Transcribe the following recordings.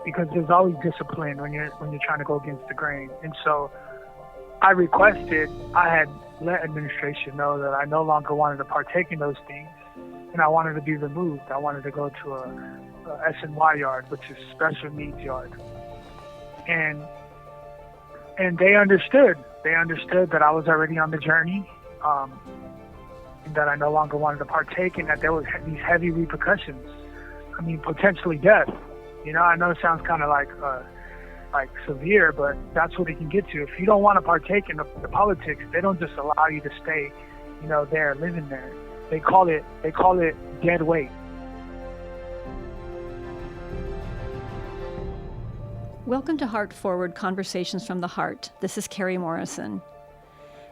because there's always discipline when you're trying to go against the grain. And so I had let administration know that I no longer wanted to partake in those things, and I wanted to be removed. I wanted to go to a SNY yard, which is special needs yard. And they understood. They understood that I was already on the journey, and that I no longer wanted to partake, and that there was these heavy repercussions. I mean, potentially death. I know it sounds kind of like severe, but that's what it can get to. If you don't want to partake in the politics, they don't just allow you to stay, there, living there. They call it dead weight. Welcome to Heartforward, Conversations from the Heart. This is Carrie Morrison.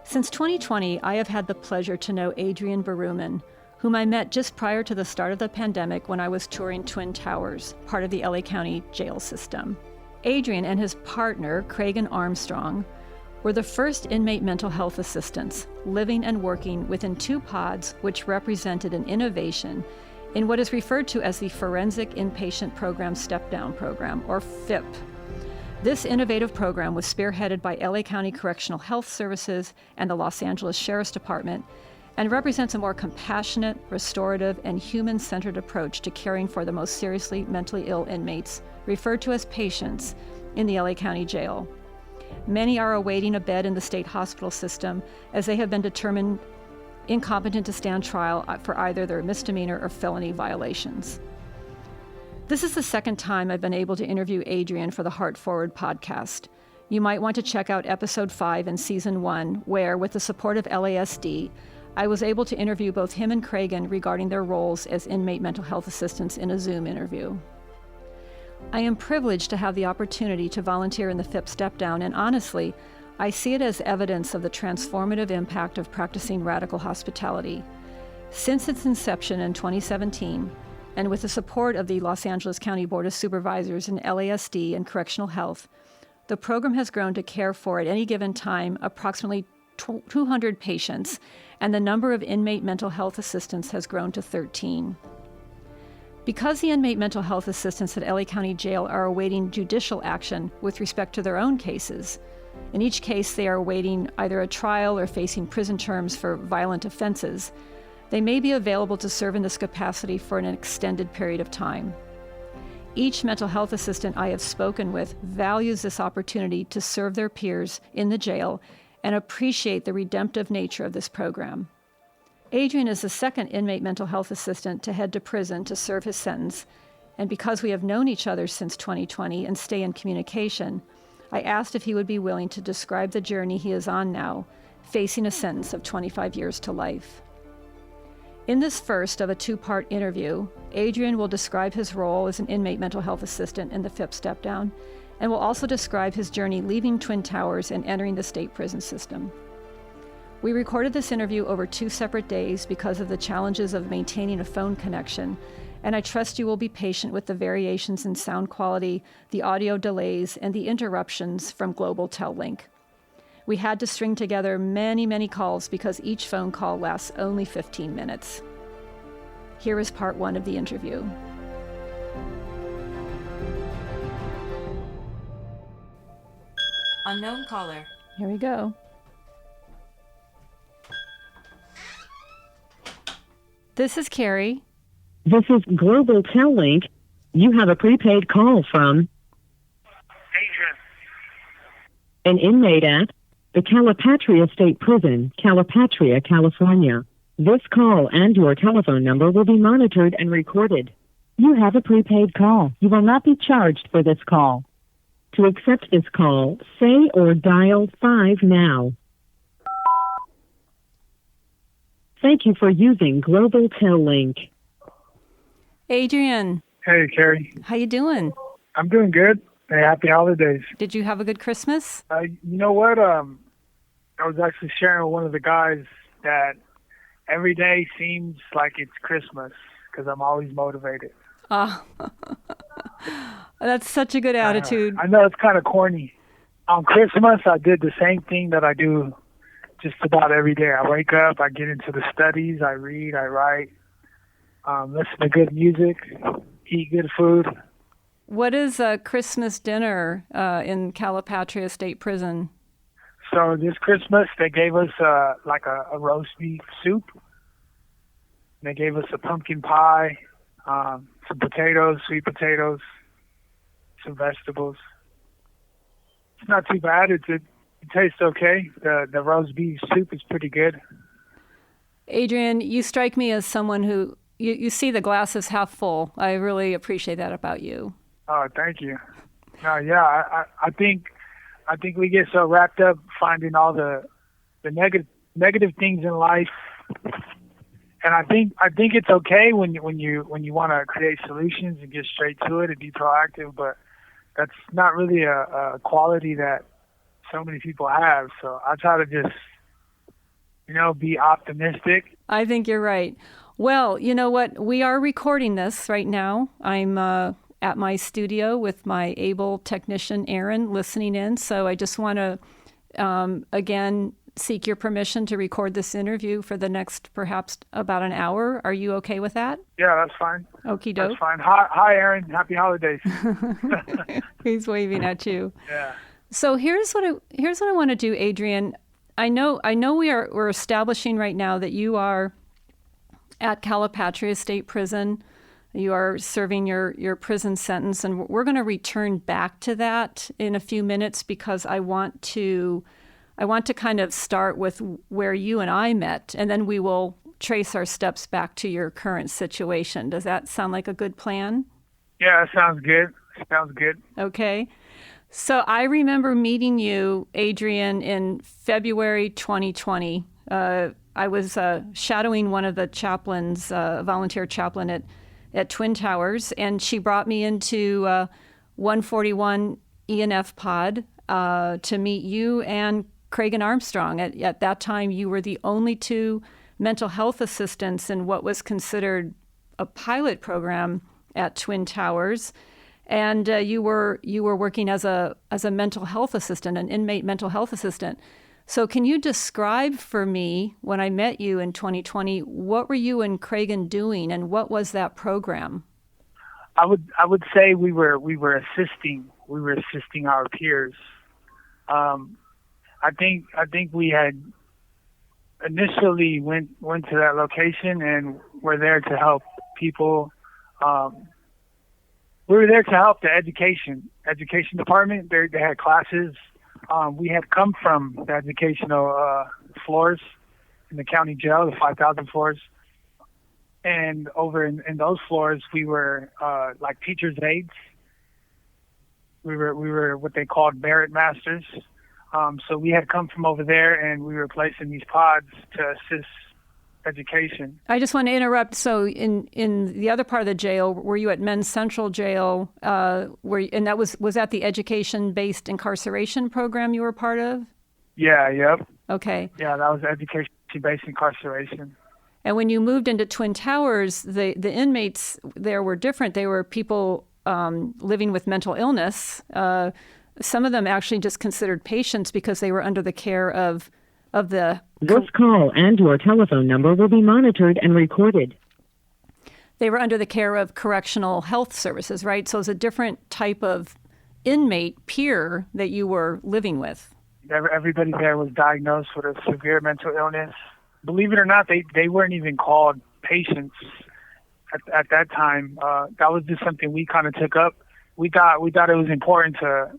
Since 2020, I have had the pleasure to know Adrian Berumen, whom I met just prior to the start of the pandemic when I was touring Twin Towers, part of the LA County jail system. Adrian and his partner, Craigen Armstrong, were the first inmate mental health assistants, living and working within 2 pods which represented an innovation in what is referred to as the Forensic Inpatient Program Step-Down Program, or FIP. This innovative program was spearheaded by LA County Correctional Health Services and the Los Angeles Sheriff's Department, and represents a more compassionate, restorative, and human-centered approach to caring for the most seriously mentally ill inmates, referred to as patients, in the LA County Jail. Many are awaiting a bed in the state hospital system as they have been determined incompetent to stand trial for either their misdemeanor or felony violations. This is the second time I've been able to interview Adrian for the Heartforward podcast. You might want to check out episode 5 in season 1, where, with the support of LASD, I was able to interview both him and Craigen regarding their roles as inmate mental health assistants in a Zoom interview. I am privileged to have the opportunity to volunteer in the FIP Step Down, and honestly, I see it as evidence of the transformative impact of practicing radical hospitality. Since its inception in 2017, and with the support of the Los Angeles County Board of Supervisors and LASD and Correctional Health, the program has grown to care for, at any given time, approximately 200 patients, and the number of inmate mental health assistants has grown to 13. Because the inmate mental health assistants at LA County Jail are awaiting judicial action with respect to their own cases, in each case they are awaiting either a trial or facing prison terms for violent offenses, they may be available to serve in this capacity for an extended period of time. Each mental health assistant I have spoken with values this opportunity to serve their peers in the jail and appreciate the redemptive nature of this program. Adrian is the second inmate mental health assistant to head to prison to serve his sentence, and because we have known each other since 2020 and stay in communication, I asked if he would be willing to describe the journey he is on now, facing a sentence of 25 years to life. In this first of a 2-part interview, Adrian will describe his role as an inmate mental health assistant in the FIP Step Down, and will also describe his journey leaving Twin Towers and entering the state prison system. We recorded this interview over 2 separate days because of the challenges of maintaining a phone connection, and I trust you will be patient with the variations in sound quality, the audio delays, and the interruptions from Global Tel-Link. We had to string together many calls because each phone call lasts only 15 minutes. Here is part 1 of the interview. Unknown caller. Here we go. This is Carrie. This is Global Tel-Link. You have a prepaid call from Adrian. an inmate at the Calipatria State Prison, Calipatria, California. This call and your telephone number will be monitored and recorded. You have a prepaid call. You will not be charged for this call. To accept this call, say or dial 5 now. Thank you for using Global Tel-Link. Adrian. Hey, Carrie. How you doing? I'm doing good. Hey, happy holidays. Did you have a good Christmas? You know what? I was actually sharing with one of the guys that every day seems like it's Christmas because I'm always motivated. Oh, that's such a good attitude. I know it's kind of corny. On Christmas, I did the same thing that I do just about every day. I wake up, I get into the studies, I read, I write, listen to good music, eat good food. What is a Christmas dinner in Calipatria State Prison? So this Christmas, they gave us like a roast beef soup. They gave us a pumpkin pie, some potatoes, sweet potatoes, some vegetables. It's not too bad. It tastes okay. The roast beef soup is pretty good. Adrian, you strike me as someone who you see the glass is half full. I really appreciate that about you. Oh, thank you. Yeah, I think we get so wrapped up finding all the negative things in life, and I think it's okay when you want to create solutions and get straight to it and be proactive, but that's not really a quality that so many people have. So I try to just be optimistic. I think you're right. Well, you know what? We are recording this right now. I'm at my studio with my able technician, Aaron, listening in. So I just want to, again, seek your permission to record this interview for the next perhaps about an hour. Are you okay with that? Yeah, that's fine. Okie doke. That's fine. Hi, Aaron. Happy holidays. He's waving at you. Yeah. So here's what I want to do, Adrian. I know we're establishing right now that you are at Calipatria State Prison. You are serving your prison sentence, and we're going to return back to that in a few minutes because I want to kind of start with where you and I met, and then we will trace our steps back to your current situation. Does that sound like a good plan? Yeah, that sounds good. Sounds good. Okay. So I remember meeting you, Adrian, in February 2020. I was shadowing one of the chaplains, a volunteer chaplain at Twin Towers, and she brought me into 141 ENF pod to meet you and Craigen Armstrong. At that time, you were the only two mental health assistants in what was considered a pilot program at Twin Towers. And you were working as a mental health assistant, an inmate mental health assistant. So can you describe for me, when I met you in 2020, what were you and Craigen doing, and what was that program? I would say we were assisting our peers. I think we had initially went to that location and were there to help people. We were there to help the education department. They had classes. We had come from the educational floors in the county jail, the 5,000 floors. And over in those floors, we were like teachers' aides. We were what they called merit masters. So we had come from over there, and we were placed in these pods to assist education. I just want to interrupt. So in the other part of the jail, were you at Men's Central Jail? And that was that the education-based incarceration program you were part of? Yeah. Yep. Okay. Yeah, that was education-based incarceration. And when you moved into Twin Towers, the inmates there were different. They were people living with mental illness. Some of them actually just considered patients because they were under the care of the... This call and your telephone number will be monitored and recorded. They were under the care of Correctional Health Services, right? So it's a different type of inmate peer that you were living with. Everybody there was diagnosed with a severe mental illness. Believe it or not, they weren't even called patients at that time. That was just something we kind of took up. We thought it was important to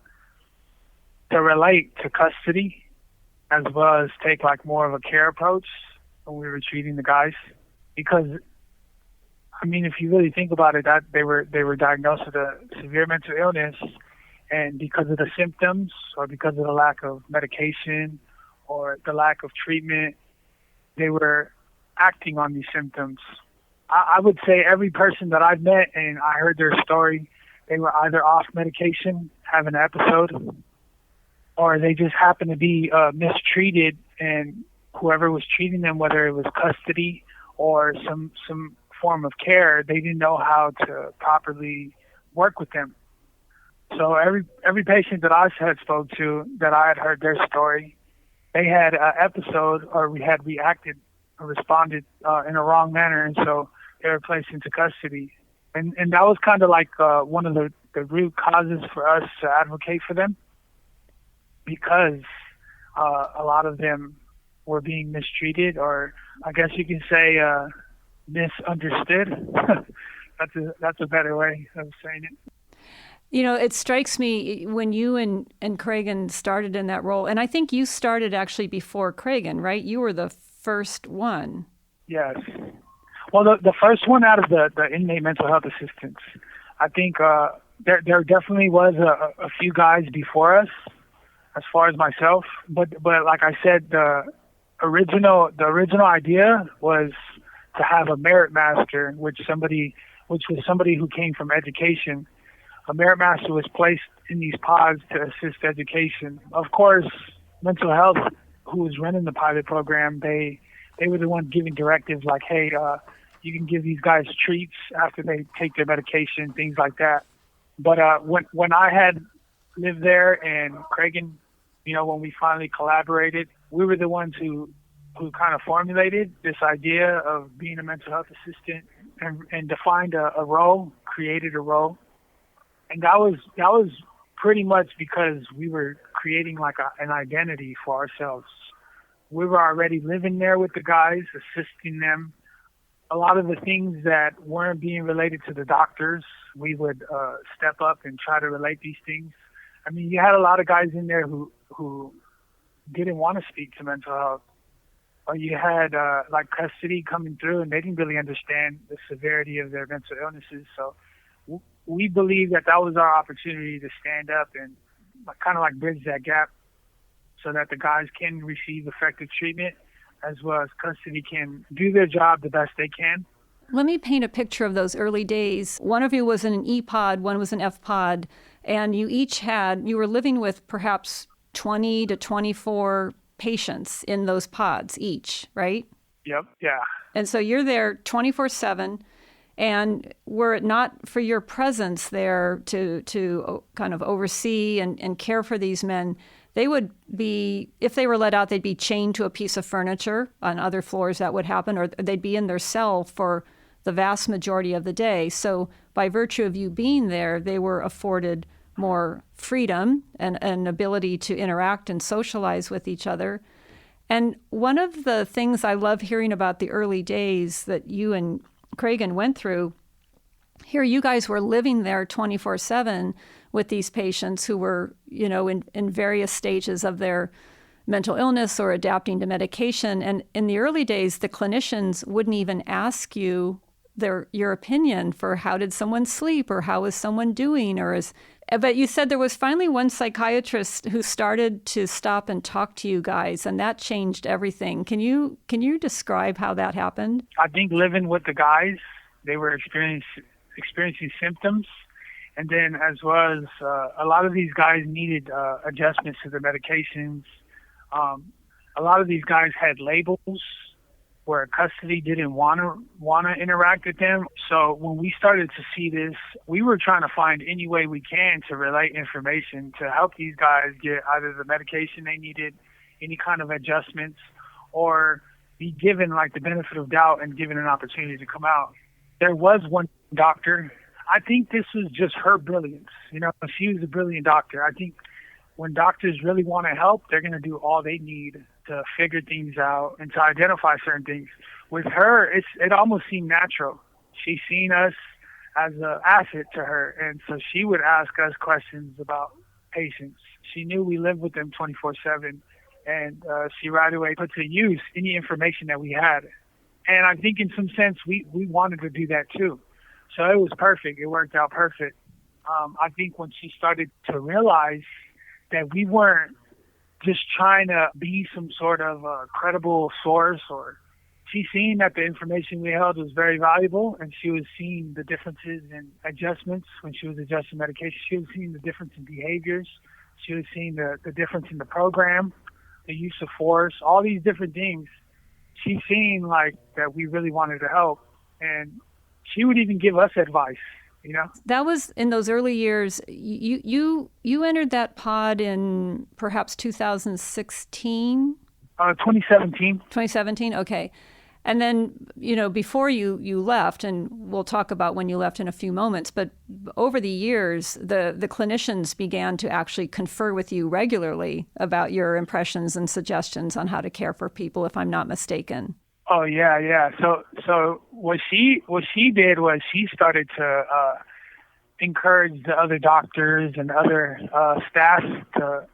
relate to custody, as well as take like more of a care approach when we were treating the guys. Because, I mean, if you really think about it, that they were diagnosed with a severe mental illness, and because of the symptoms or because of the lack of medication or the lack of treatment, they were acting on these symptoms. I would say every person that I've met and I heard their story, they were either off medication, having an episode, or they just happened to be mistreated, and whoever was treating them, whether it was custody or some form of care, they didn't know how to properly work with them. So every patient that I had spoke to, that I had heard their story, they had an episode, or we had reacted or responded in a wrong manner, and so they were placed into custody. And that was kind of like one of the root causes for us to advocate for them, because a lot of them were being mistreated, or I guess you can say misunderstood. That's a better way of saying it. You know, it strikes me when you and Craigen started in that role, and I think you started actually before Craigen, right? You were the first one. Yes. Well, the first one out of the inmate mental health assistants. I think there definitely was a few guys before us, as far as myself. But like I said, the original idea was to have a merit master, which was somebody who came from education. A merit master was placed in these pods to assist education. Of course, mental health, who was running the pilot program, they were the ones giving directives like, hey, you can give these guys treats after they take their medication, things like that. But when I had lived there and Craigen, when we finally collaborated, we were the ones who kind of formulated this idea of being a mental health assistant and defined a role, created a role. And that was pretty much because we were creating like an identity for ourselves. We were already living there with the guys, assisting them. A lot of the things that weren't being related to the doctors, we would step up and try to relate these things. I mean, you had a lot of guys in there who didn't want to speak to mental health. Or you had like custody coming through, and they didn't really understand the severity of their mental illnesses. So we believe that was our opportunity to stand up and kind of like bridge that gap so that the guys can receive effective treatment, as well as custody can do their job the best they can. Let me paint a picture of those early days. One of you was in an E-pod, one was an F-pod, and you were living with perhaps 20 to 24 patients in those pods each, right? Yep, yeah. And so you're there 24/7, and were it not for your presence there to kind of oversee and care for these men, they would be, if they were let out, they'd be chained to a piece of furniture. On other floors that would happen, or they'd be in their cell for the vast majority of the day. So by virtue of you being there, they were afforded more freedom and an ability to interact and socialize with each other. And one of the things I love hearing about the early days that you and Craigen went through, here you guys were living there 24/7 with these patients who were, in various stages of their mental illness or adapting to medication. And in the early days, the clinicians wouldn't even ask you your opinion for how did someone sleep or how is someone doing, but you said there was finally one psychiatrist who started to stop and talk to you guys, and that changed everything. Can you describe how that happened? I think living with the guys, they were experiencing symptoms, and then as well as a lot of these guys needed adjustments to their medications. A lot of these guys had labels where custody didn't want to interact with them. So when we started to see this, we were trying to find any way we can to relate information to help these guys get either the medication they needed, any kind of adjustments, or be given like the benefit of doubt and given an opportunity to come out. There was one doctor. I think this was just her brilliance. She was a brilliant doctor. I think when doctors really want to help, they're going to do all they need to figure things out and to identify certain things. With her, it almost seemed natural. She seen us as an asset to her, and so she would ask us questions about patients. She knew we lived with them 24/7, and she right away put to use any information that we had. And I think in some sense, we wanted to do that too. So it was perfect. It worked out perfect. I think when she started to realize that we weren't just trying to be some sort of credible source, or she seen that the information we held was very valuable, and she was seeing the differences in adjustments when she was adjusting medication. She was seeing the difference in behaviors. She was seeing the difference in the program, the use of force, all these different things. She seen like that we really wanted to help, and she would even give us advice. That was in those early years. You entered that pod in perhaps 2016? 2017. 2017, okay. And then, before you left, and we'll talk about when you left in a few moments, but over the years, the clinicians began to actually confer with you regularly about your impressions and suggestions on how to care for people, if I'm not mistaken. Oh, yeah. So what she did was she started to encourage the other doctors and other staff to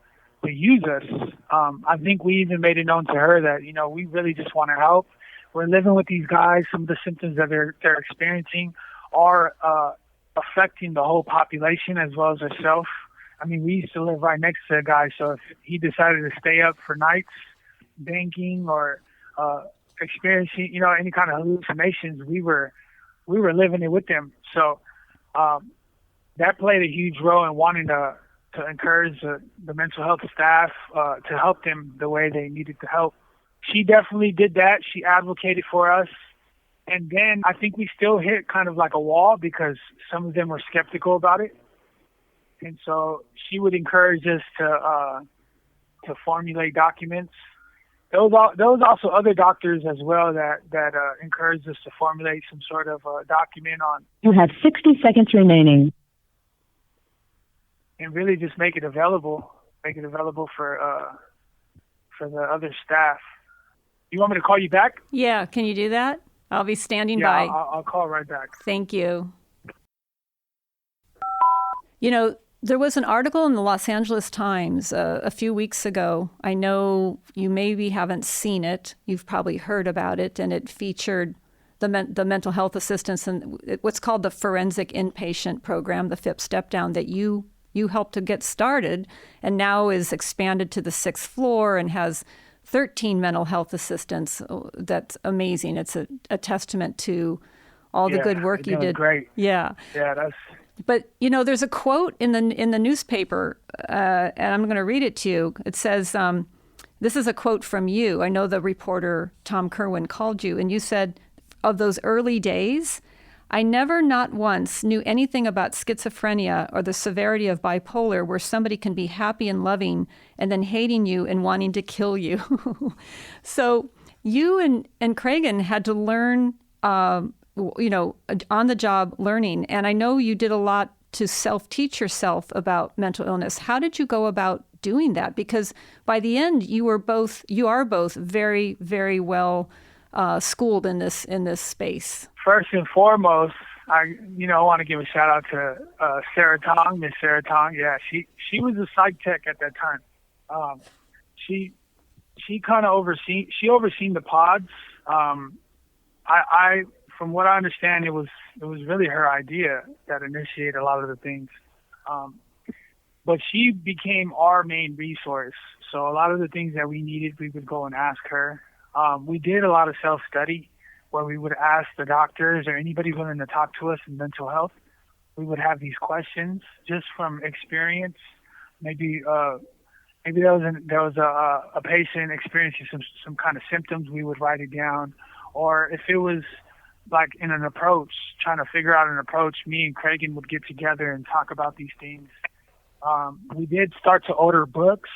use us. I think we even made it known to her that, we really just want to help. We're living with these guys. Some of the symptoms that they're experiencing are affecting the whole population as well as herself. I mean, we used to live right next to a guy, so if he decided to stay up for nights, banking or experiencing, any kind of hallucinations, we were living it with them. So that played a huge role in wanting to encourage the mental health staff to help them the way they needed to help. She definitely did that. She advocated for us. And then I think we still hit kind of like a wall because some of them were skeptical about it. And so she would encourage us to formulate documents. There was also other doctors as well that encouraged us to formulate some sort of document on. You have 60 seconds remaining. And really just make it available for the other staff. You want me to call you back? Yeah, can you do that? I'll be standing by. Yeah, I'll call right back. Thank you. There was an article in the Los Angeles Times a few weeks ago. I know you maybe haven't seen it. You've probably heard about it, and it featured the mental health assistance and what's called the forensic inpatient program, the FIP step down that you helped to get started, and now is expanded to the 6th floor and has 13 mental health assistants. That's amazing. It's a testament to all the good work you did. Great. Yeah. Yeah, that's. But there's a quote in the newspaper, and I'm going to read it to you. It says, "This is a quote from you. I know the reporter Tom Kerwin called you, and you said, of those early days, I never, not once, knew anything about schizophrenia or the severity of bipolar where somebody can be happy and loving and then hating you and wanting to kill you." So you and Craigen had to learn, on the job learning. And I know you did a lot to self-teach yourself about mental illness. How did you go about doing that? Because by the end, you are both very, very well schooled in this space. First and foremost, I want to give a shout out to Sarah Tong, Miss Sarah Tong. Yeah, she was a psych tech at that time. She kind of overseen the pods. I from what I understand, it was really her idea that initiated a lot of the things. But she became our main resource. So a lot of the things that we needed, we would go and ask her. We did a lot of self-study where we would ask the doctors or anybody willing to talk to us in mental health. We would have these questions just from experience. Maybe there was a patient experiencing some kind of symptoms, we would write it down. Or if it was like in an approach, trying to figure out an approach, me and Craigen would get together and talk about these things. We did start to order books.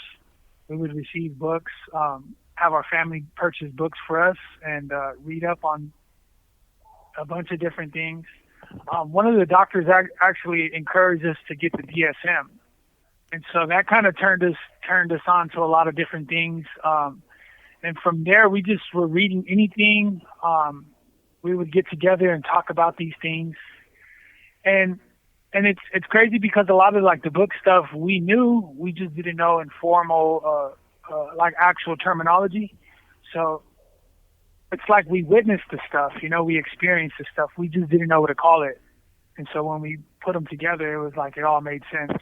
We would receive books, have our family purchase books for us and read up on a bunch of different things. One of the doctors actually encouraged us to get the DSM. And so that kind of turned us on to a lot of different things. And from there, we just were reading anything. We would get together and talk about these things. And it's crazy because a lot of like the book stuff we knew, we just didn't know in formal, like actual terminology. So it's like we witnessed the stuff, we experienced the stuff. We just didn't know what to call it. And so when we put them together, it was like it all made sense.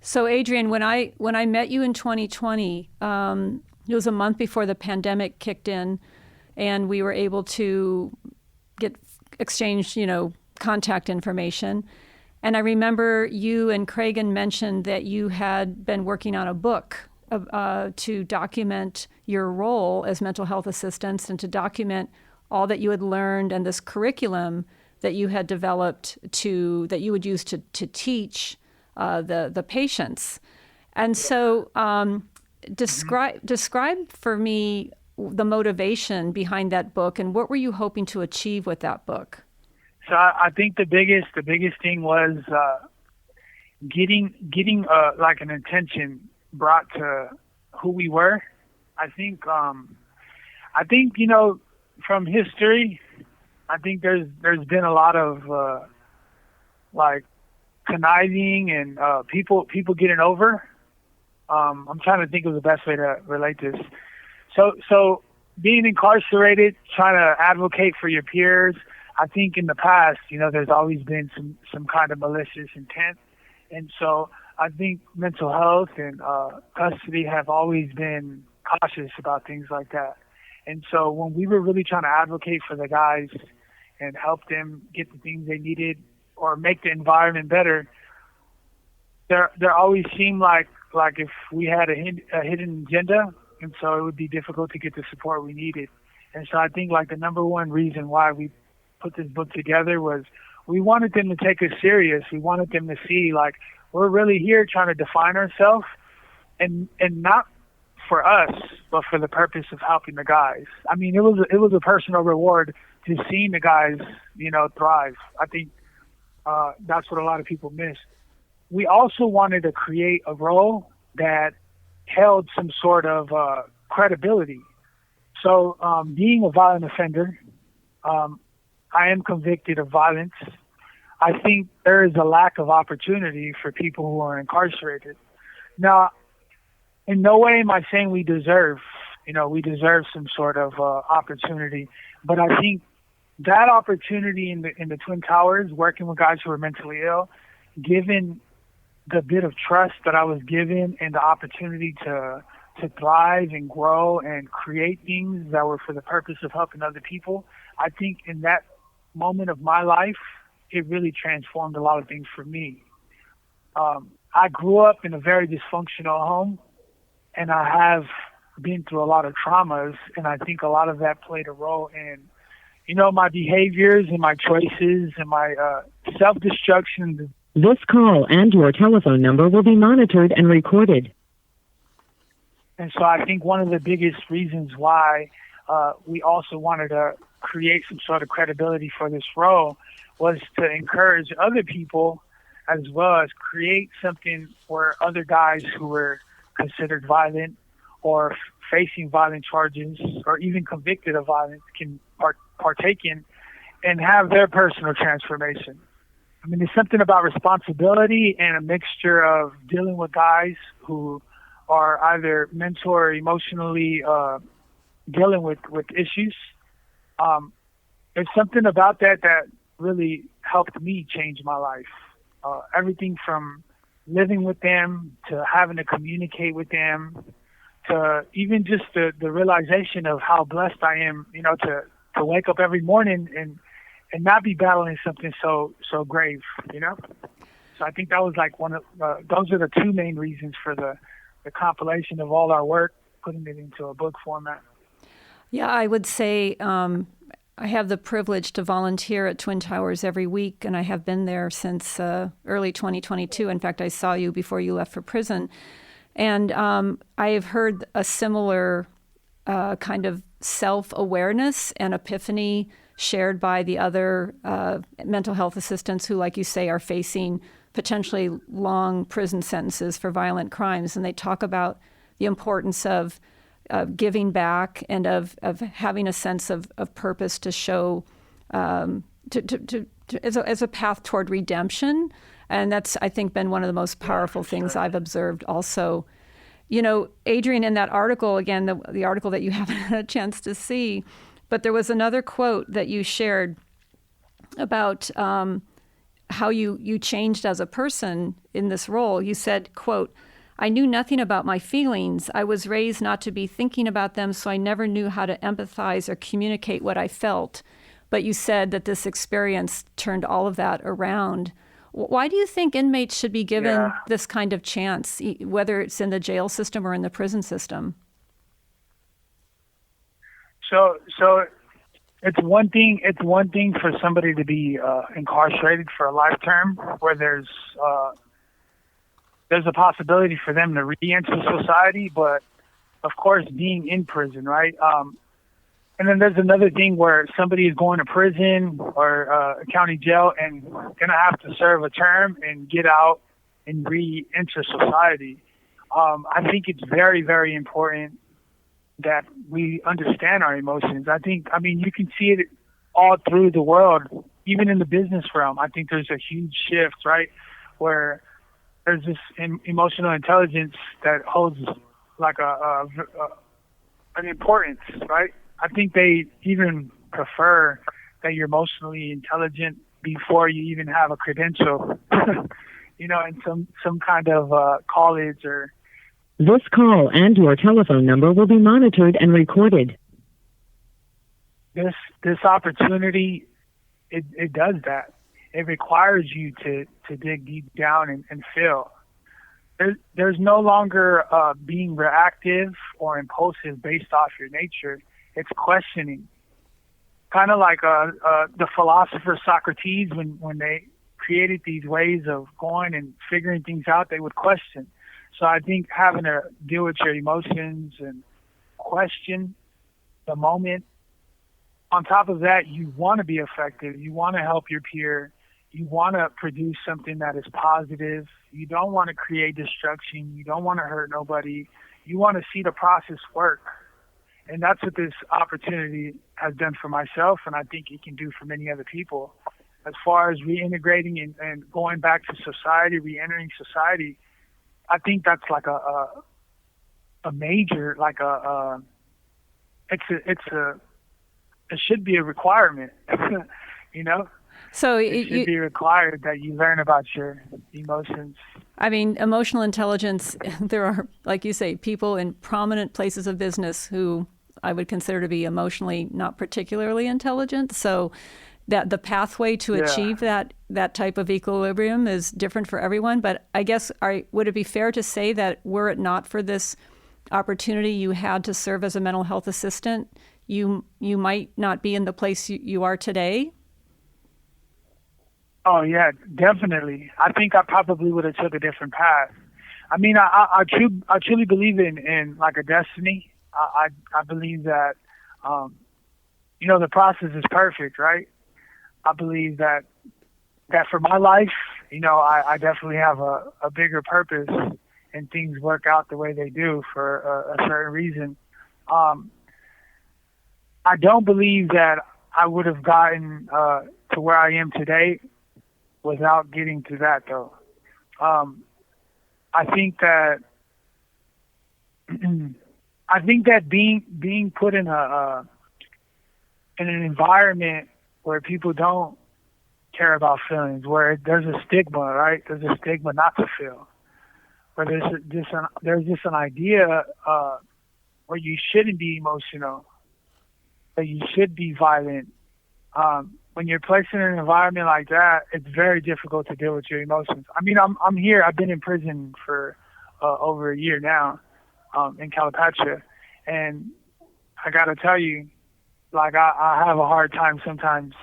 So Adrian, when I met you in 2020, it was a month before the pandemic kicked in, and we were able to exchange, contact information. And I remember you and Craigen mentioned that you had been working on a book to document your role as mental health assistants and to document all that you had learned and this curriculum that you had developed that you would use to teach the patients. And so describe for me the motivation behind that book, and what were you hoping to achieve with that book? So I think the biggest thing was getting like an intention brought to who we were. I think from history, I think there's been a lot of like conniving and people getting over. I'm trying to think of the best way to relate this. So being incarcerated, trying to advocate for your peers. I think in the past, there's always been some kind of malicious intent. And so I think mental health and custody have always been cautious about things like that. And so when we were really trying to advocate for the guys and help them get the things they needed or make the environment better, there always seemed like if we had a hidden agenda, and so it would be difficult to get the support we needed. And so I think like the number one reason why we put this book together was we wanted them to take us serious. We wanted them to see like we're really here trying to define ourselves and not for us, but for the purpose of helping the guys. I mean, it was a personal reward to seeing the guys, thrive. I think that's what a lot of people miss. We also wanted to create a role that held some sort of credibility. So being a violent offender, I am convicted of violence. I think there is a lack of opportunity for people who are incarcerated. Now, in no way am I saying we deserve some sort of opportunity, but I think that opportunity in the Twin Towers, working with guys who are mentally ill, given the bit of trust that I was given and the opportunity to thrive and grow and create things that were for the purpose of helping other people, I think in that moment of my life, it really transformed a lot of things for me. I grew up in a very dysfunctional home, and I have been through a lot of traumas, and I think a lot of that played a role in, my behaviors and my choices and my self-destruction. This call and your telephone number will be monitored and recorded. And so I think one of the biggest reasons why we also wanted to create some sort of credibility for this role was to encourage other people, as well as create something where other guys who were considered violent or facing violent charges or even convicted of violence can partake in and have their personal transformation. I mean, there's something about responsibility and a mixture of dealing with guys who are either mentally or emotionally dealing with issues. There's something about that really helped me change my life. Everything from living with them to having to communicate with them to even just the realization of how blessed I am, to wake up every morning and not be battling something so grave, So I think that was like one of those are the two main reasons for the compilation of all our work, putting it into a book format. Yeah, I would say I have the privilege to volunteer at Twin Towers every week, and I have been there since early 2022. In fact, I saw you before you left for prison. And I have heard a similar kind of self-awareness and epiphany shared by the other mental health assistants who, like you say, are facing potentially long prison sentences for violent crimes. And they talk about the importance of giving back and of having a sense of purpose to show as a path toward redemption. And that's, I think, been one of the most powerful things I've observed also. Adrian, in that article, again, the article that you haven't had a chance to see, but there was another quote that you shared about how you changed as a person in this role. You said, quote, "I knew nothing about my feelings. I was raised not to be thinking about them, so I never knew how to empathize or communicate what I felt." But you said that this experience turned all of that around. Why do you think inmates should be given this kind of chance, whether it's in the jail system or in the prison system? So it's one thing for somebody to be incarcerated for a life term, where there's a possibility for them to re-enter society, but of course, being in prison, right? And then there's another thing where somebody is going to prison or a county jail and going to have to serve a term and get out and re-enter society. I think it's very, very important that we understand our emotions. You can see it all through the world, even in the business realm. I think there's a huge shift, right, where there's this emotional intelligence that holds like an importance, right? I think they even prefer that you're emotionally intelligent before you even have a credential, in some kind of college or. This call and your telephone number will be monitored and recorded. This opportunity, it does that. It requires you to dig deep down and feel. There's no longer being reactive or impulsive based off your nature. It's questioning. Kind of like the philosopher Socrates, when they created these ways of going and figuring things out, they would question. So I think having to deal with your emotions and question the moment. On top of that, you want to be effective. You want to help your peer. You want to produce something that is positive. You don't want to create destruction. You don't want to hurt nobody. You want to see the process work. And that's what this opportunity has done for myself, and I think it can do for many other people. As far as reintegrating and going back to society, reentering society, I think that's like a major, like it should be a requirement, So it should be required that you learn about your emotions. I mean, emotional intelligence, there are, like you say, people in prominent places of business who I would consider to be emotionally not particularly intelligent. So that the pathway to achieve that type of equilibrium is different for everyone. But I guess, would it be fair to say that were it not for this opportunity you had to serve as a mental health assistant, you might not be in the place you are today? Oh yeah, definitely. I think I probably would have took a different path. I mean, I truly believe in like a destiny. I believe that, the process is perfect, right? I believe that for my life, I definitely have a bigger purpose and things work out the way they do for a certain reason. I don't believe that I would have gotten to where I am today without getting to that, though. I think that being put in an environment where people don't care about feelings, where there's a stigma, right? There's a stigma not to feel. Where there's just an idea where you shouldn't be emotional, that you should be violent. When you're placed in an environment like that, it's very difficult to deal with your emotions. I mean, I'm here. I've been in prison for over a year now, in Calipatria, and I gotta tell you, like I have a hard time sometimes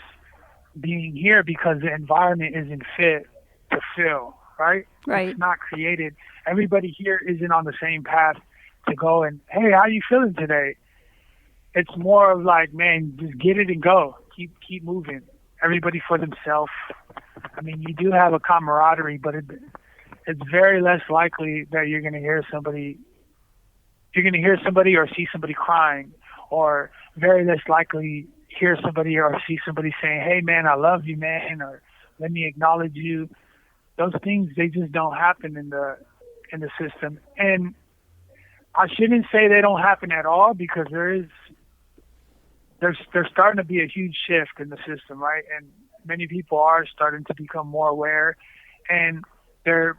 being here because the environment isn't fit to feel, right? Right. It's not created. Everybody here isn't on the same path to go and, hey, how you feeling today? It's more of like, man, just get it and go. Keep moving. Everybody for themselves. I mean, you do have a camaraderie, but it's very less likely that you're going to hear somebody or see somebody crying, or very less likely hear somebody or see somebody saying, hey, man, I love you, man, or let me acknowledge you. Those things, they just don't happen in the system. And I shouldn't say they don't happen at all, because there's starting to be a huge shift in the system, right? And many people are starting to become more aware, and they're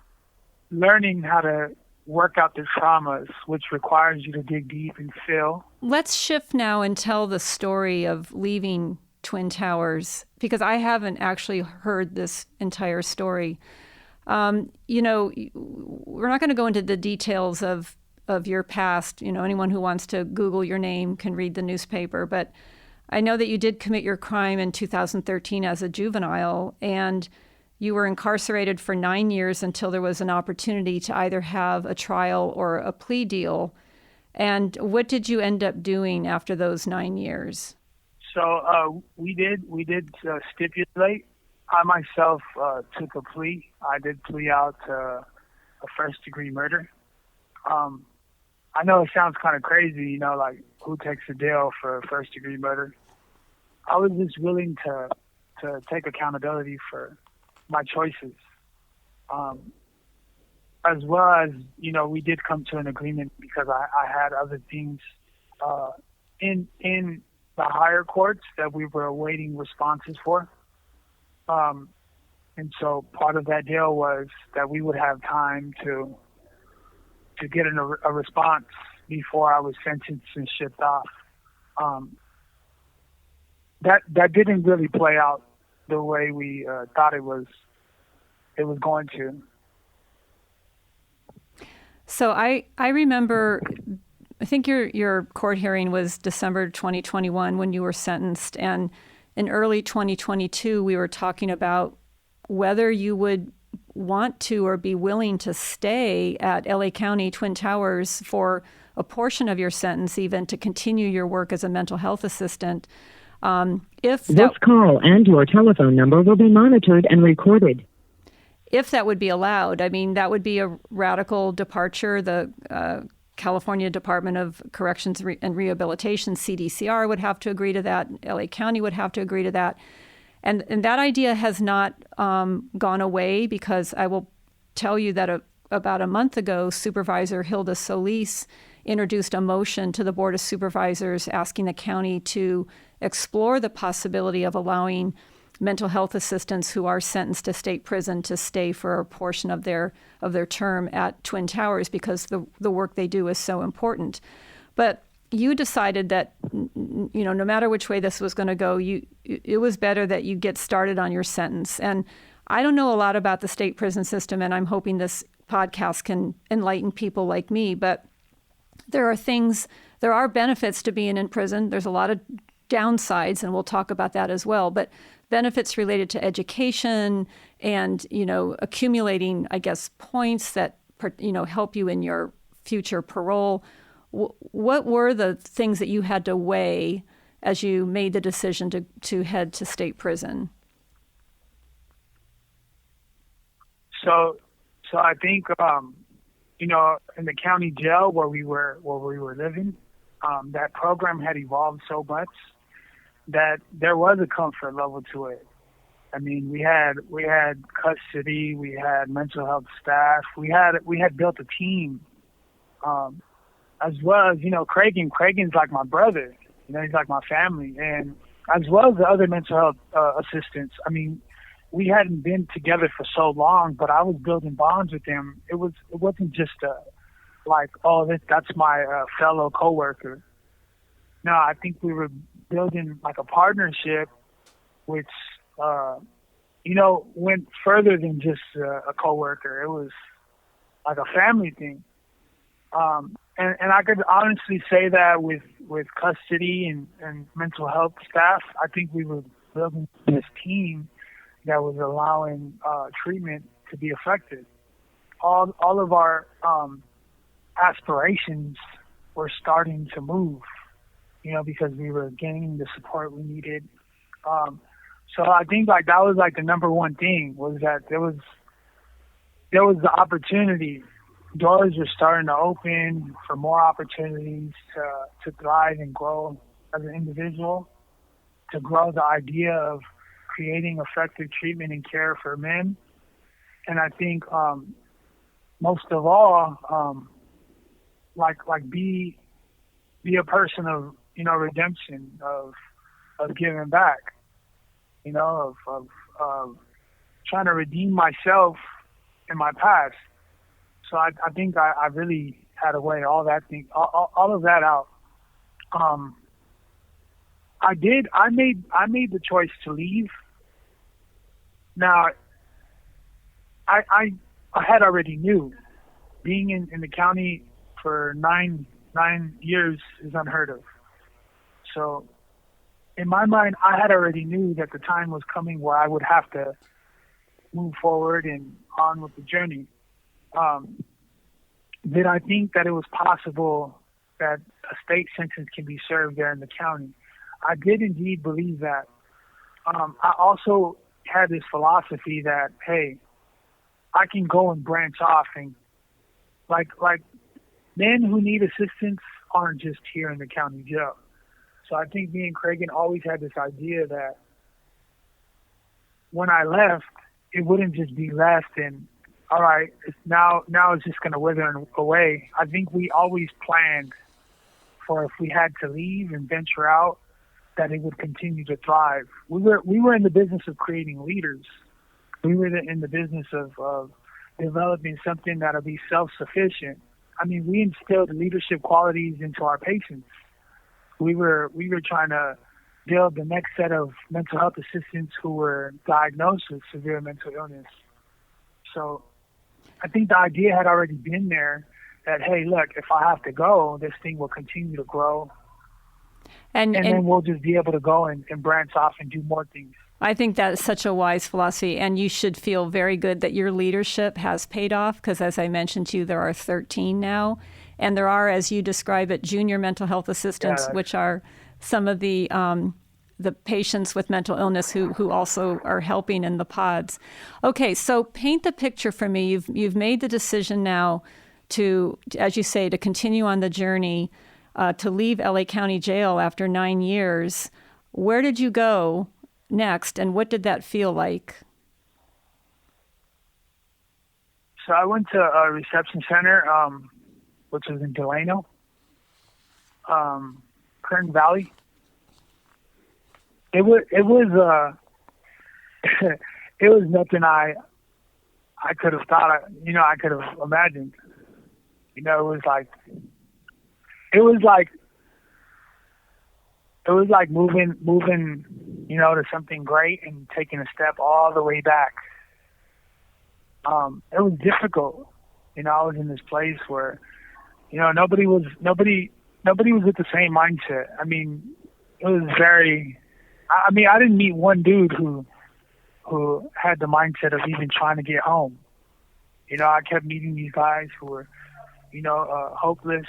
learning how to work out their traumas, which requires you to dig deep and feel. Let's shift now and tell the story of leaving Twin Towers, because I haven't actually heard this entire story. We're not going to go into the details of your past. Anyone who wants to Google your name can read the newspaper, but I know that you did commit your crime in 2013 as a juvenile, and you were incarcerated for 9 years until there was an opportunity to either have a trial or a plea deal. And what did you end up doing after those 9 years? So we did stipulate. I myself took a plea. I did plea out to a first-degree murder. I know it sounds kind of crazy, like who takes a deal for first-degree murder? I was just willing to take accountability for my choices. As well as, we did come to an agreement because I had other things in the higher courts that we were awaiting responses for. And so part of that deal was that we would have time to get a response before I was sentenced and shipped off. That didn't really play out the way we thought it was going to. So I remember, I think your court hearing was December 2021 when you were sentenced, and in early 2022 we were talking about whether you would want to or be willing to stay at LA County Twin Towers for a portion of your sentence, even to continue your work as a mental health assistant. This call and your telephone number will be monitored and recorded. If that would be allowed. I mean, that would be a radical departure. The California Department of Corrections and Rehabilitation, CDCR, would have to agree to that. LA County would have to agree to that. And that idea has not gone away, because I will tell you that about a month ago, Supervisor Hilda Solis introduced a motion to the Board of Supervisors asking the county to explore the possibility of allowing mental health assistants who are sentenced to state prison to stay for a portion of their term at Twin Towers, because the work they do is so important. But you decided that, no matter which way this was going to go, it was better that you get started on your sentence. And I don't know a lot about the state prison system, and I'm hoping this podcast can enlighten people like me, but there are benefits to being in prison. There's a lot of downsides, and we'll talk about that as well. But benefits related to education and, accumulating, I guess, points that, help you in your future parole. What were the things that you had to weigh as you made the decision to head to state prison? So I think, in the county jail where we were living, that program had evolved so much that there was a comfort level to it. I mean, we had custody, we had mental health staff, we had built a team, as well as, Craigen's like my brother, he's like my family, and as well as the other mental health assistants. I mean, we hadn't been together for so long, but I was building bonds with them. It wasn't just that's my fellow coworker. No, I think we were building like a partnership, which went further than just a coworker. It was like a family thing. And I could honestly say that with custody and mental health staff, I think we were building this team that was allowing treatment to be effective. All of our aspirations were starting to move, because we were gaining the support we needed. So I think that was the number one thing, was that there was the opportunity. Doors were starting to open for more opportunities to thrive and grow as an individual, to grow the idea of creating effective treatment and care for men. And I think most of all, be a person of redemption, of giving back, of trying to redeem myself in my past. So I think I really had to weigh all of that out. I made the choice to leave. Now, I had already knew being in the county for nine years is unheard of. So in my mind, I had already knew that the time was coming where I would have to move forward and on with the journey. Did I think that it was possible that a state sentence can be served there in the county. I did indeed believe that. I also had this philosophy that, hey, I can go and branch off, and like men who need assistance aren't just here in the county jail. So I think me and Craigen always had this idea that when I left, it wouldn't just be left and, all right, now it's just going to wither away. I think we always planned for if we had to leave and venture out, that it would continue to thrive. We were in the business of creating leaders. We were in the business of developing something that'll be self-sufficient. I mean, we instilled leadership qualities into our patients. We were trying to build the next set of mental health assistants who were diagnosed with severe mental illness. So I think the idea had already been there that, hey, look, if I have to go, this thing will continue to grow. And then we'll just be able to go and branch off and do more things. I think that is such a wise philosophy, and you should feel very good that your leadership has paid off, because as I mentioned to you, there are 13 now, and there are, as you describe it, junior mental health assistants, which are some of the patients with mental illness who also are helping in the pods. Okay, so paint the picture for me. You've made the decision now to, as you say, to continue on the journey, to leave LA County Jail after 9 years. Where did you go next, and what did that feel like? So I went to a reception center, which was in Delano, Kern Valley. It was it was nothing I could have thought. I could have imagined. It was like moving, to something great and taking a step all the way back. It was difficult. I was in this place where, nobody was with the same mindset. I mean, it was very, I didn't meet one dude who had the mindset of even trying to get home. I kept meeting these guys who were, hopeless,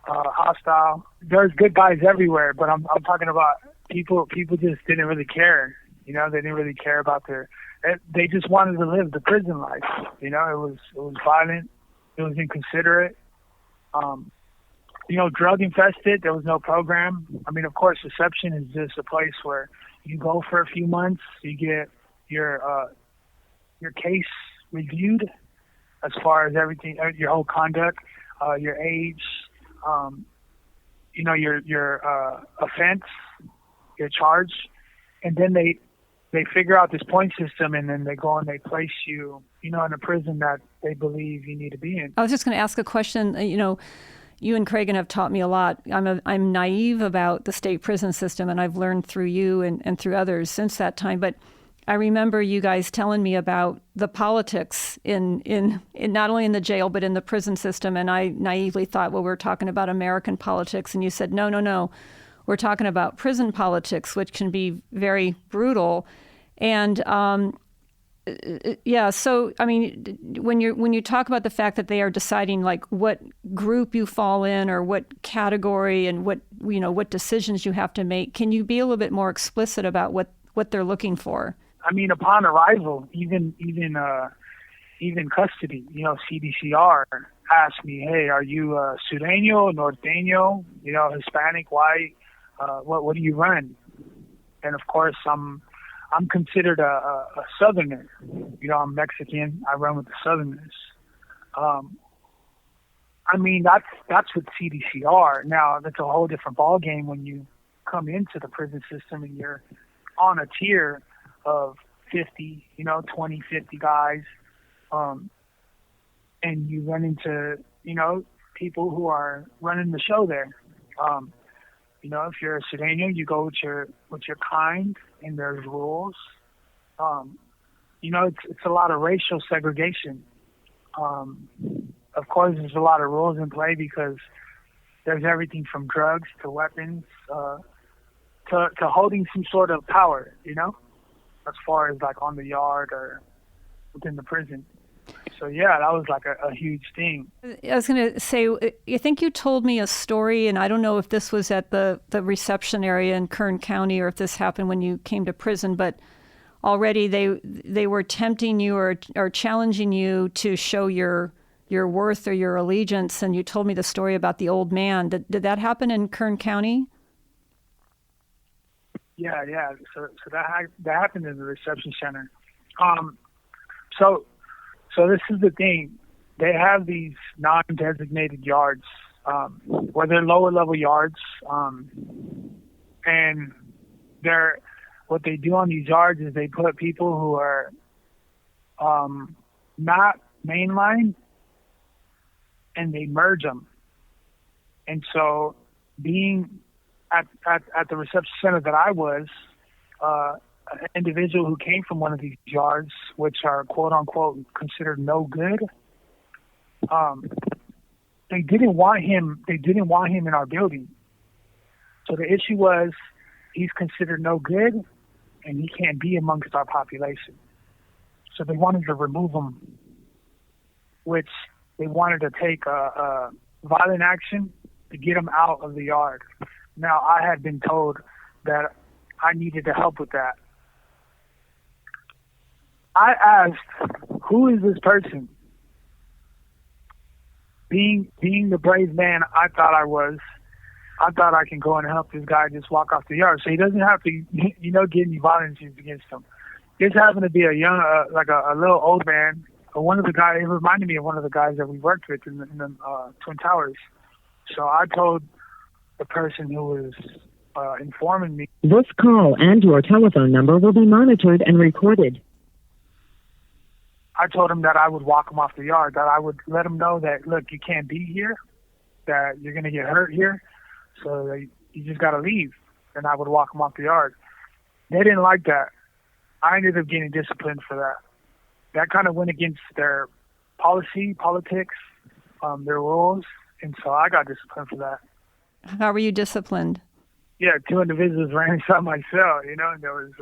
hostile. There's good guys everywhere, but I'm talking about people just didn't really care. They didn't really care about they just wanted to live the prison life. It was violent. It was inconsiderate. Drug infested. There was no program. Of course, reception is just a place where you go for a few months, you get your case reviewed as far as everything, your whole conduct, your age, your offense, your charge, and then they figure out this point system, and then they go and they place you, in a prison that they believe you need to be in. I was just going to ask a question. You and Craigen have taught me a lot. I'm naive about the state prison system, and I've learned through you and through others since that time. But I remember you guys telling me about the politics in not only in the jail, but in the prison system. And I naively thought, well, we're talking about American politics. And you said, no. We're talking about prison politics, which can be very brutal. And so when you talk about the fact that they are deciding like what group you fall in or what category and what decisions you have to make, can you be a little bit more explicit about what they're looking for? Upon arrival, even custody, CDCR asked me, hey, are you Sureño, Norteño, Hispanic, white? What do you run? And of course, I'm considered a Southerner. I'm Mexican. I run with the Southerners. That's with CDCR. Now, that's a whole different ballgame when you come into the prison system and you're on a tier of 50, 20, 50 guys. And you run into, people who are running the show there. If you're a Sureño, you go with your kind, and there's rules. It's a lot of racial segregation. Of course, there's a lot of rules in play because there's everything from drugs to weapons to holding some sort of power, as far as like on the yard or within the prison. So yeah, that was like a huge thing. I was going to say, I think you told me a story, and I don't know if this was at the reception area in Kern County or if this happened when you came to prison, but already they were tempting you or challenging you to show your worth or your allegiance, and you told me the story about the old man. Did that happen in Kern County? Yeah. So that happened in the reception center. So this is the thing. They have these non-designated yards, where they're lower level yards, and what they do on these yards is they put people who are not mainline, and they merge them. And so, being at the reception center that I was, an individual who came from one of these yards, which are quote unquote considered no good, they didn't want him in our building. So the issue was, he's considered no good and he can't be amongst our population. So they wanted to remove him, which they wanted to take a violent action to get him out of the yard. Now, I had been told that I needed to help with that. I asked, who is this person? Being the brave man I thought I was, I thought I can go and help this guy just walk off the yard. So he doesn't have to, get any violence against him. This happened to be a young, a little old man. One of the guys, it reminded me of one of the guys that we worked with in the Twin Towers. So I told the person who was informing me. This call and your telephone number will be monitored and recorded. I told him that I would walk him off the yard, that I would let him know that, look, you can't be here, that you're going to get hurt here, so you just got to leave. And I would walk him off the yard. They didn't like that. I ended up getting disciplined for that. That kind of went against their politics, their rules, and so I got disciplined for that. How were you disciplined? Yeah, 2 individuals ran inside my cell, and there was,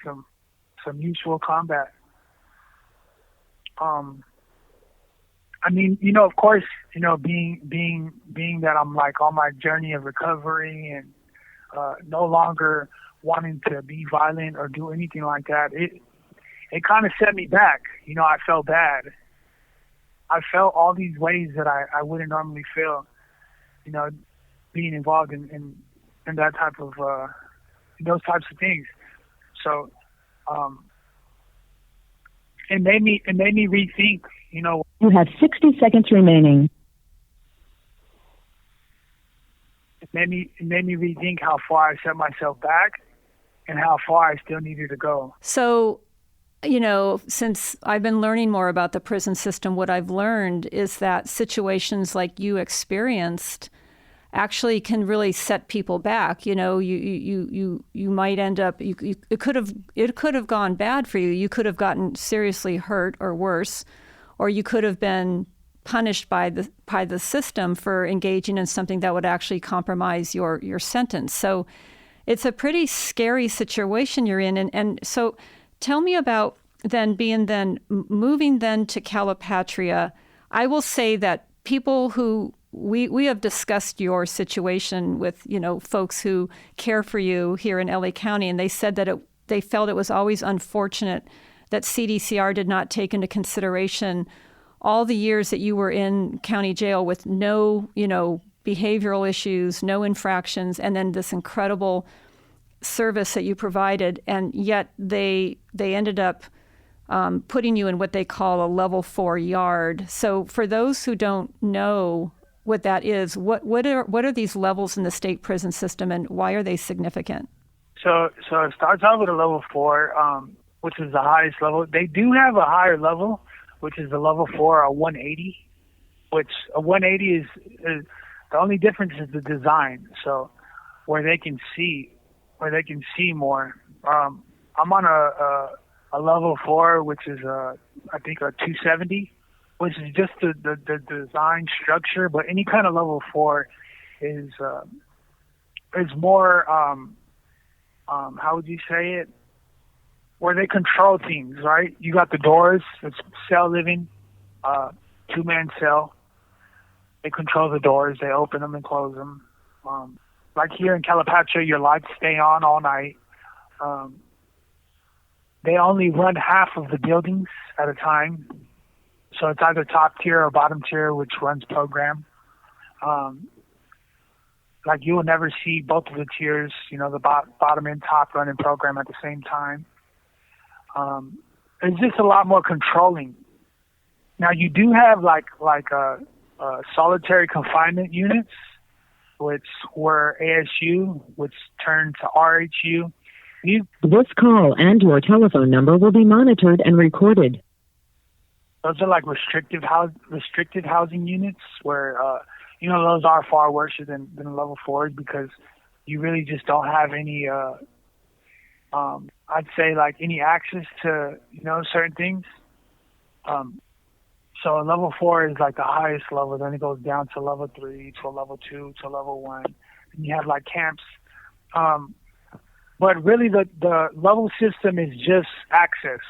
some mutual combat. Of course, being that I'm like on my journey of recovery and no longer wanting to be violent or do anything like that, it kind of set me back. I felt bad. I felt all these ways that I wouldn't normally feel, being involved in that type of, those types of things. So, it made me rethink, You have 60 seconds remaining. It made me rethink how far I set myself back and how far I still needed to go. So, since I've been learning more about the prison system, what I've learned is that situations like you experienced actually can really set people back. You might end up, it could have gone bad for you. You could have gotten seriously hurt or worse, or you could have been punished by the system for engaging in something that would actually compromise your sentence. So it's a pretty scary situation you're in. And so tell me about moving to Calipatria. I will say that people who we have discussed your situation with, folks who care for you here in LA County, and they said that they felt it was always unfortunate that CDCR did not take into consideration all the years that you were in county jail with no, behavioral issues, no infractions, and then this incredible service that you provided, and yet they ended up putting you in what they call a level 4 yard. So for those who don't know what that is, what are these levels in the state prison system, and why are they significant? So it starts out with a level 4, which is the highest level. They do have a higher level, which is the level 4, a 180, which a 180 is the only difference is the design. So where they can see more. I'm on a level 4, which is I think a 270, which is just the design structure. But any kind of level 4 is more how would you say it? where they control things, right? You got the doors, it's cell living, 2-man cell. They control the doors, they open them and close them. Like here in Calipatria, your lights stay on all night. They only run half of the buildings at a time. So it's either top tier or bottom tier, which runs program. Like you will never see both of the tiers, the bottom and top running program at the same time. It's just a lot more controlling. Now you do have like solitary confinement units, which were ASU, which turned to RHU. This call and your telephone number will be monitored and recorded. Those are like restricted housing units where, those are far worse than level 4s because you really just don't have any, I'd say like any access to, certain things. So a level 4 is like the highest level. Then it goes down to level 3, to a level 2, to level 1. And you have like camps. But really the level system is just access.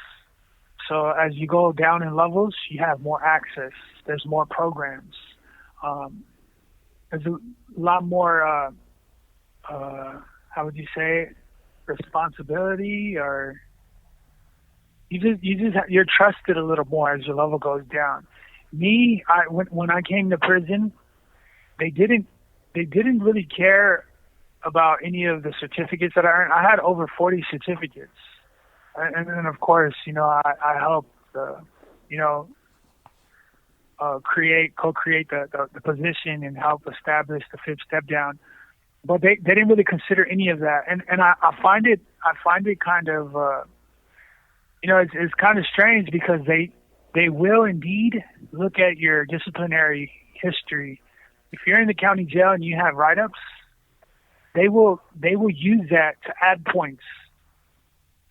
So as you go down in levels, you have more access. There's more programs. There's a lot more, how would you say it? Responsibility, or you're trusted a little more as your level goes down. When I came to prison, they didn't really care about any of the certificates that I earned. I had over 40 certificates. And then, of course, I helped, co-create the position and help establish the 5th step down. But they didn't really consider any of that. And I find it kind of, it's kind of strange because they will indeed look at your disciplinary history. If you're in the county jail and you have write-ups, they will use that to add points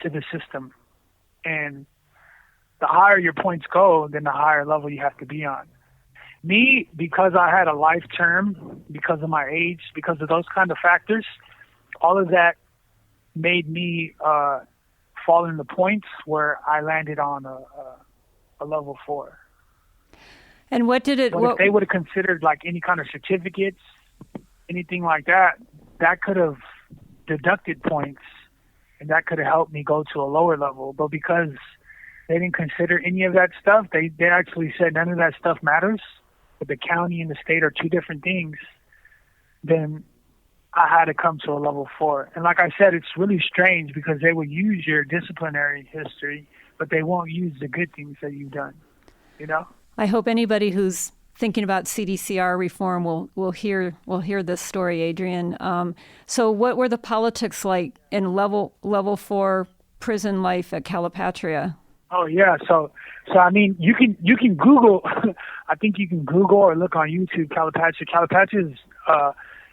to the system. And the higher your points go, then the higher level you have to be on. Me, because I had a life term, because of my age, because of those kind of factors, all of that made me fall in the points where I landed on a level 4. And what did it... But if they would have considered like any kind of certificates, anything like that, that could have deducted points, and that could have helped me go to a lower level. But because they didn't consider any of that stuff, they actually said none of that stuff matters, but the county and the state are two different things, then I had to come to a level 4. And like I said, it's really strange because they will use your disciplinary history, but they won't use the good things that you've done, I hope anybody who's thinking about CDCR reform will hear this story, Adrian. So what were the politics like in level 4 prison life at Calipatria? Oh yeah, so I mean you can Google. I think you can Google or look on YouTube Calipatria. Calipatria is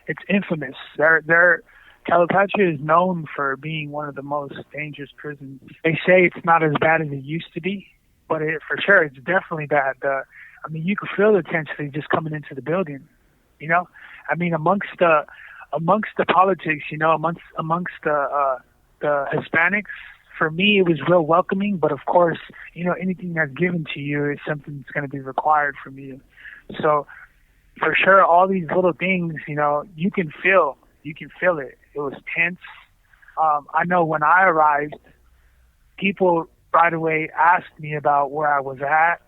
it's infamous. Calipatria is known for being one of the most dangerous prisons. They say it's not as bad as it used to be, but for sure it's definitely bad. I mean, you could feel the intensity just coming into the building. I mean, amongst the politics, amongst the Hispanics. For me, it was real welcoming, but of course, anything that's given to you is something that's going to be required from you. So, for sure, all these little things, you can feel it. It was tense. I know when I arrived, people right away asked me about where I was at,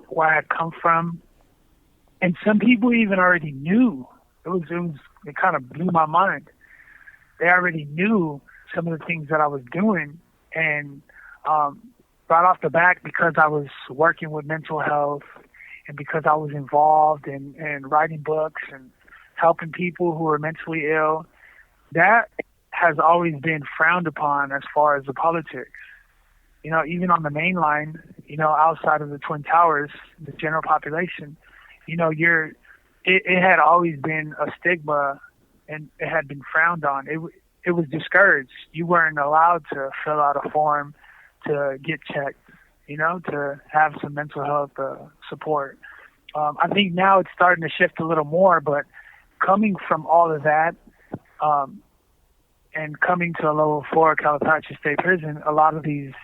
where I had come from, and some people even already knew. It kind of blew my mind. They already knew some of the things that I was doing, and right off the bat, because I was working with mental health and because I was involved in writing books and helping people who are mentally ill, that has always been frowned upon as far as the politics. Even on the main line, outside of the Twin Towers, the general population, it had always been a stigma and it had been frowned on. It was discouraged. You weren't allowed to fill out a form to get checked, to have some mental health support. I think now it's starting to shift a little more, but coming from all of that, And coming to a level 4 Calipatria State Prison, a lot of these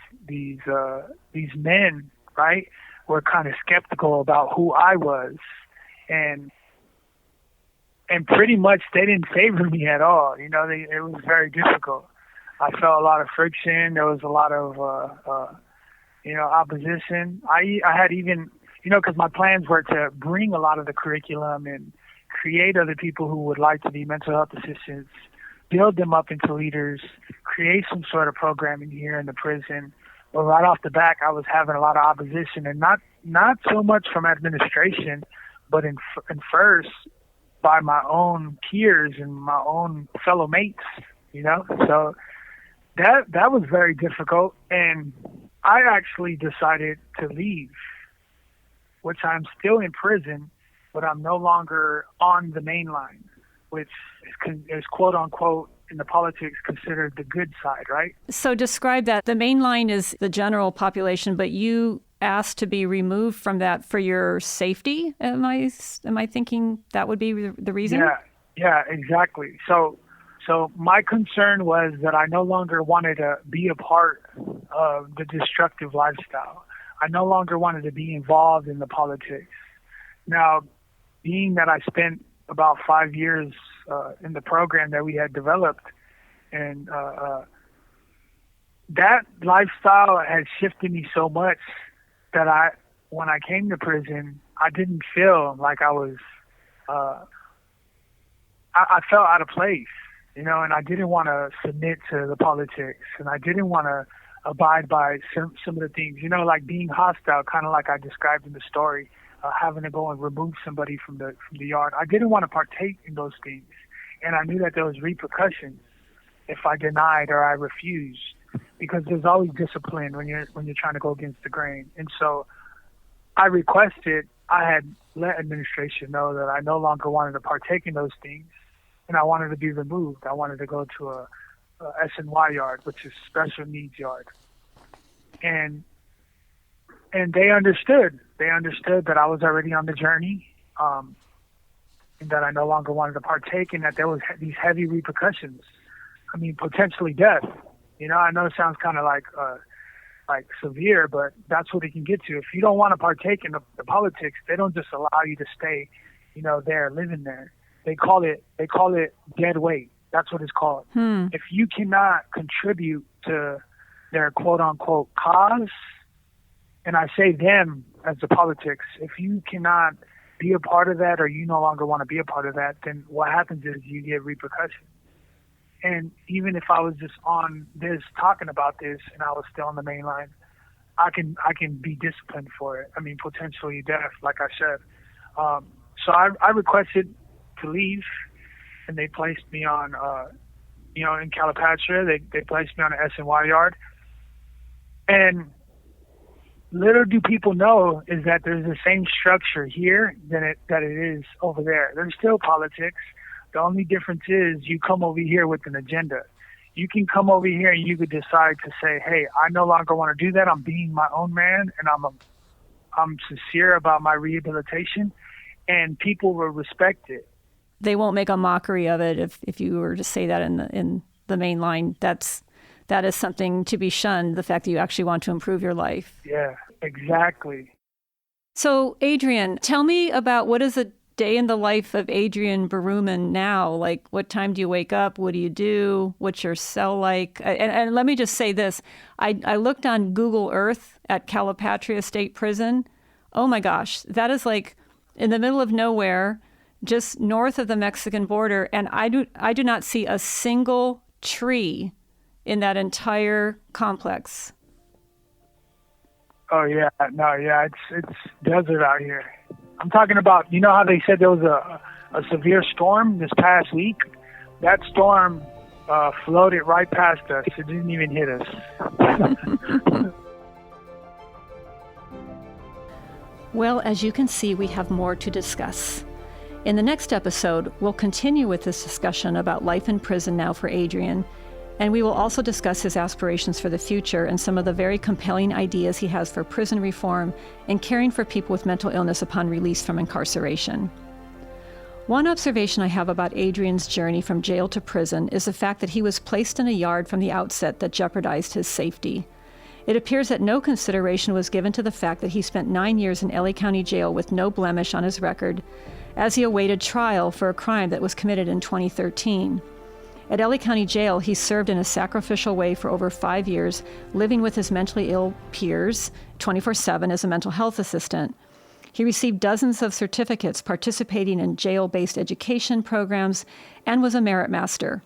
men, right, were kind of skeptical about who I was, and pretty much they didn't favor me at all. You know, it was very difficult. I felt a lot of friction. There was a lot of opposition. I had even, because my plans were to bring a lot of the curriculum and create other people who would like to be mental health assistants, build them up into leaders, create some sort of programming here in the prison. But right off the back, I was having a lot of opposition, and not so much from administration, but in first by my own peers and my own fellow mates, So that was very difficult, and I actually decided to leave, which I'm still in prison, but I'm no longer on the main line, which is quote unquote in the politics considered the good side, right? So describe that. The main line is the general population, but you asked to be removed from that for your safety. Am I thinking that would be the reason? Yeah, exactly. So my concern was that I no longer wanted to be a part of the destructive lifestyle. I no longer wanted to be involved in the politics. Now, being that I spent about 5 years in the program that we had developed, and that lifestyle had shifted me so much that when I came to prison, I didn't feel like I was, I felt out of place, and I didn't want to submit to the politics, and I didn't want to abide by some of the things, like being hostile, kind of like I described in the story, having to go and remove somebody from the yard. I didn't want to partake in those things, and I knew that there was repercussions if I denied or I refused, because there's always discipline when you're trying to go against the grain. And so I had let administration know that I no longer wanted to partake in those things, and I wanted to be removed. I wanted to go to a SNY yard, which is special needs yard. And they understood. They understood that I was already on the journey, and that I no longer wanted to partake, and that there was these heavy repercussions. I mean, potentially death. I know it sounds kind of like severe, but that's what it can get to. If you don't want to partake in the politics, they don't just allow you to stay, there, living there. They call it dead weight. That's what it's called. If you cannot contribute to their quote unquote cause, and I say them as the politics, if you cannot be a part of that, or you no longer want to be a part of that, then what happens is you get repercussions. And even if I was just on this talking about this and I was still on the main line, I can be disciplined for it. I mean, potentially death, like I said. So I requested to leave, and they placed me on, in Calipatria. They placed me on an SNY yard. And little do people know is that there's the same structure here that it is over there. There's still politics. The only difference is you come over here with an agenda. You can come over here and you could decide to say, hey, I no longer want to do that. I'm being my own man, and I'm sincere about my rehabilitation, and people will respect it. They won't make a mockery of it if you were to say that in the main line. That is something to be shunned, the fact that you actually want to improve your life. Yeah, exactly. So, Adrian, tell me about what is a day in the life of Adrian Berumen now. Like, what time do you wake up? What do you do? What's your cell like? And let me just say this. I looked on Google Earth at Calipatria State Prison. Oh my gosh, that is like in the middle of nowhere, just north of the Mexican border. And I do not see a single tree in that entire complex. Oh yeah, no, yeah, it's desert out here. I'm talking about, how they said there was a severe storm this past week? That storm floated right past us. It didn't even hit us. Well, as you can see, we have more to discuss. In the next episode, we'll continue with this discussion about life in prison now for Adrian, and we will also discuss his aspirations for the future and some of the very compelling ideas he has for prison reform and caring for people with mental illness upon release from incarceration. One observation I have about Adrian's journey from jail to prison is the fact that he was placed in a yard from the outset that jeopardized his safety. It appears that no consideration was given to the fact that he spent 9 years in LA County Jail with no blemish on his record, as he awaited trial for a crime that was committed in 2013. At LA County Jail, he served in a sacrificial way for over 5 years, living with his mentally ill peers 24/7 as a mental health assistant. He received dozens of certificates participating in jail-based education programs and was a merit master.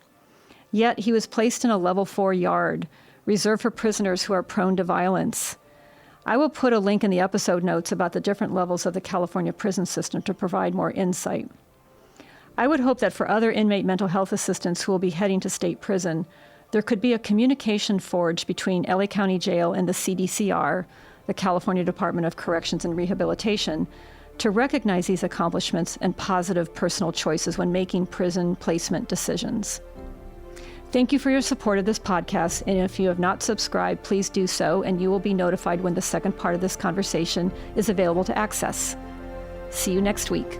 Yet he was placed in a level 4 yard, reserved for prisoners who are prone to violence. I will put a link in the episode notes about the different levels of the California prison system to provide more insight. I would hope that for other inmate mental health assistants who will be heading to state prison, there could be a communication forged between LA County Jail and the CDCR, the California Department of Corrections and Rehabilitation, to recognize these accomplishments and positive personal choices when making prison placement decisions. Thank you for your support of this podcast, and if you have not subscribed, please do so, and you will be notified when the second part of this conversation is available to access. See you next week.